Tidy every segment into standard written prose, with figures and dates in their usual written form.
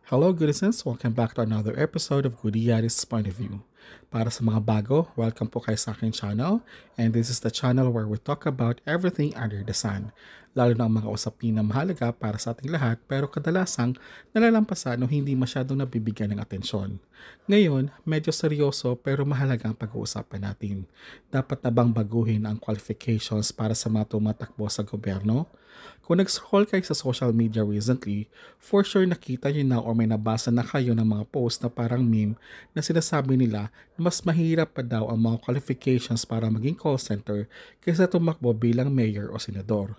Hello, Goodisons! Welcome back to another episode of Goodiyari's Point of View. Para sa mga bago, welcome po kayo sa aking channel, and this is the channel where we talk about everything under the sun. Lalo na ang mga usapin na mahalaga para sa ating lahat pero kadalasang nalalampasan o hindi masyadong nabibigyan ng atensyon. Ngayon, medyo seryoso pero mahalaga ang pag-uusapan natin. Dapat na bang baguhin ang qualifications para sa mga tumatakbo sa gobyerno? Kung nag-scroll kayo sa social media recently, for sure nakita nyo na o may nabasa na kayo ng mga post na parang meme na sinasabi nila na mas mahirap pa daw ang mga qualifications para maging call center kaysa tumakbo bilang mayor o senador.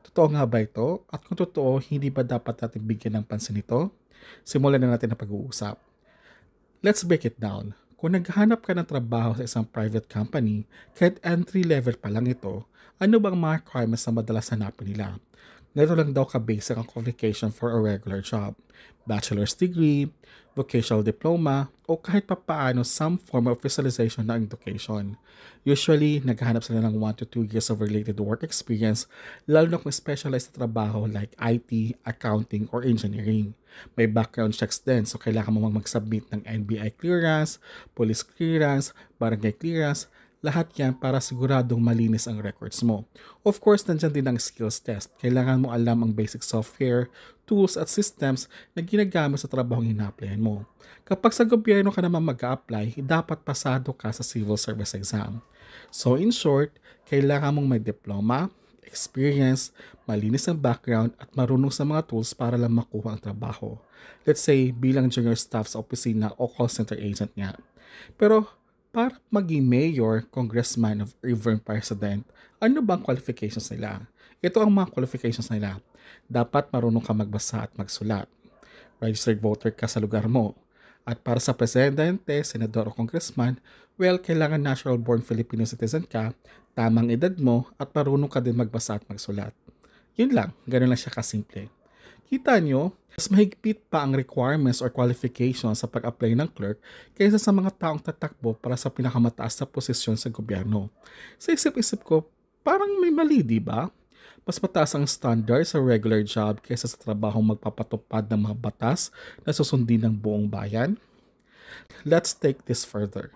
Totoo nga ba ito? At kung totoo, hindi ba dapat natin bigyan ng pansin ito? Simulan na natin ang pag-uusap. Let's break it down. Kung naghahanap ka ng trabaho sa isang private company, kahit entry level pa lang ito, ano bang mga requirements na madalas hanapin nila? Ganito lang daw ka-basic ang qualification for a regular job. Bachelor's degree, vocational diploma, o kahit papaano some form of specialization na education. Usually, naghahanap sila ng 1 to 2 years of related work experience, lalo na kung specialized na trabaho like IT, accounting, or engineering. May background checks din, so kailangan mo mag-submit ng NBI clearance, police clearance, barangay clearance, lahat yan para siguradong malinis ang records mo. Of course, nandyan din ang skills test. Kailangan mo alam ang basic software, tools at systems na ginagamit sa trabahong ina-applyan mo. Kapag sa gobyerno ka naman mag-a-apply, dapat pasado ka sa civil service exam. So in short, kailangan mong may diploma, experience, malinis ang background at marunong sa mga tools para lang makuha ang trabaho. Let's say bilang junior staff sa opisina o call center agent nga. Pero para maging mayor, congressman, of even president, ano bang qualifications nila? Ito ang mga qualifications nila. Dapat marunong ka magbasa at magsulat. Registered voter ka sa lugar mo. At para sa presidente, senador o congressman, well, kailangan natural-born Filipino citizen ka, tamang edad mo, at marunong ka din magbasa at magsulat. Yun lang, ganun lang siya kasimple. Kita nyo, mas mahigpit pa ang requirements or qualifications sa pag-apply ng clerk kaysa sa mga taong tatakbo para sa pinakamataas na posisyon sa gobyerno. Sa isip-isip ko, parang may mali, di ba? Mas mataas ang standard sa regular job kaysa sa trabahong magpapatupad ng mga batas na susundin ng buong bayan. Let's take this further.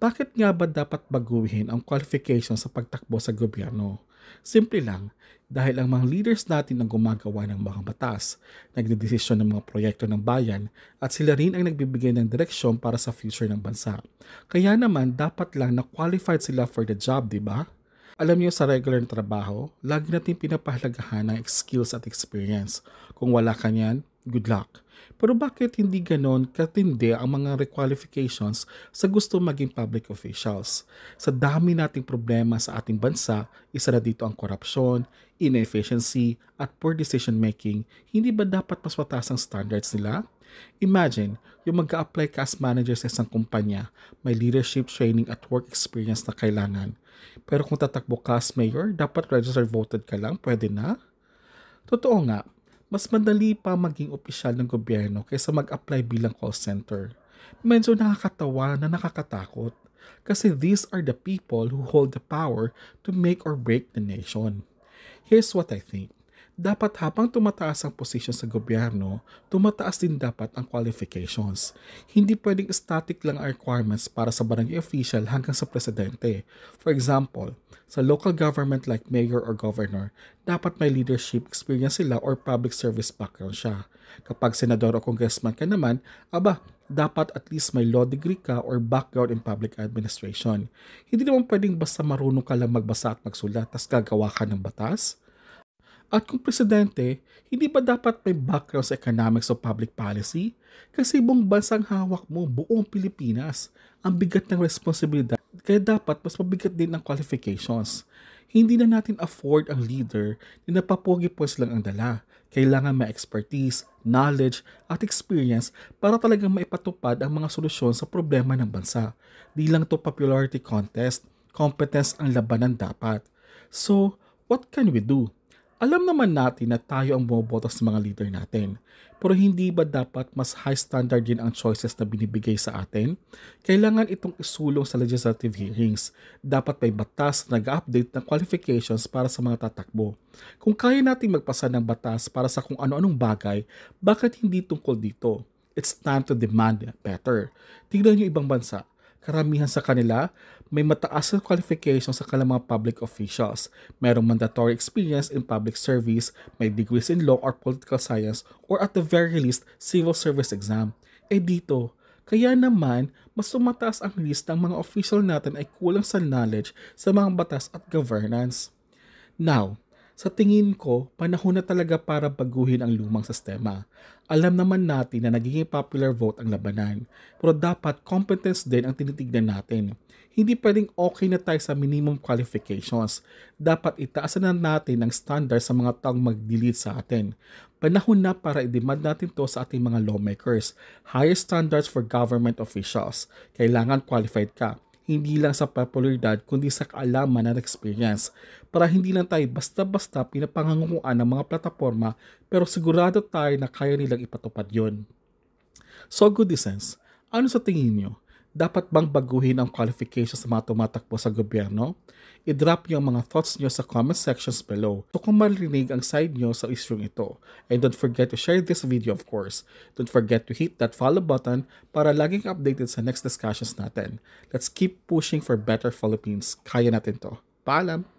Bakit nga ba dapat baguhin ang qualifications sa pagtakbo sa gobyerno? Simple lang, dahil ang mga leaders natin ang gumagawa ng mga batas, nagdedesisyon ng mga proyekto ng bayan, at sila rin ang nagbibigay ng direksyon para sa future ng bansa. Kaya naman, dapat lang na qualified sila for the job, di ba? Alam niyo sa regular na trabaho, lagi natin pinapahalagahan ng skills at experience. Kung wala ka niyan, good luck. Pero bakit hindi ganon katindi ang mga requalifications sa gusto maging public officials? Sa dami nating problema sa ating bansa, isa na dito ang korupsyon, inefficiency, at poor decision making, hindi ba dapat mas mataas ang standards nila? Imagine, yung mag-a-apply ka as manager sa isang kumpanya, may leadership training at work experience na kailangan. Pero kung tatakbo ka as mayor, dapat registered voted ka lang, pwede na? Totoo nga, mas madali pa maging opisyal ng gobyerno kaysa mag-apply bilang call center. Medyo nakakatawa na nakakatakot kasi these are the people who hold the power to make or break the nation. Here's what I think. Dapat habang tumataas ang posisyon sa gobyerno, tumataas din dapat ang qualifications. Hindi pwedeng static lang ang requirements para sa barangay official hanggang sa presidente. For example, sa local government like mayor or governor, dapat may leadership experience sila or public service background siya. Kapag senador o congressman ka naman, dapat at least may law degree ka or background in public administration. Hindi naman pwedeng basta marunong ka lang magbasa at magsulat tas gagawa ka ng batas. At kung presidente, hindi ba dapat may background sa economics o public policy? Kasi buong bansang hawak mo, buong Pilipinas. Ang bigat ng responsibilidad, kaya dapat mas mabigat din ang qualifications. Hindi na natin afford ang leader na napapogi po silang ang dala. Kailangan may expertise, knowledge, at experience para talagang maipatupad ang mga solusyon sa problema ng bansa. Di lang to popularity contest, competence ang labanan dapat. So, what can we do? Alam naman natin na tayo ang bumoboto sa mga leader natin. Pero hindi ba dapat mas high standard din ang choices na binibigay sa atin? Kailangan itong isulong sa legislative hearings. Dapat may batas na nag-update ng qualifications para sa mga tatakbo. Kung kaya nating magpasa ng batas para sa kung ano-anong bagay, bakit hindi tungkol dito? It's time to demand better. Tignan niyo ibang bansa. Karamihan sa kanila, may mataas na qualifications sa kanilang mga public officials. Merong mandatory experience in public service, may degrees in law or political science, or at the very least, civil service exam. Dito, kaya naman, mas tumataas ang list ng mga official natin ay kulang sa knowledge sa mga batas at governance. Now, sa tingin ko, panahon na talaga para baguhin ang lumang sistema. Alam naman natin na nagiging popular vote ang labanan, pero dapat competence din ang tinitignan natin. Hindi pwedeng okay na tayo sa minimum qualifications. Dapat itaas na natin ang standard sa mga taong mag-delete sa atin. Panahon na para i-demand natin to sa ating mga lawmakers. Higher standards for government officials. Kailangan qualified ka. Hindi lang sa popularidad kundi sa kaalaman at experience para hindi lang tayo basta-basta pinapangangunguan ng mga plataforma pero sigurado tayo na kaya nilang ipatupad yon. So good sense, ano sa tingin nyo? Dapat bang baguhin ang qualifications sa mga tumatakbo sa gobyerno? I-drop nyo ang mga thoughts nyo sa comment sections below. So kung marinig ang side nyo sa issue ito. And don't forget to share this video of course. Don't forget to hit that follow button para laging updated sa next discussions natin. Let's keep pushing for better Philippines. Kaya natin to. Paalam!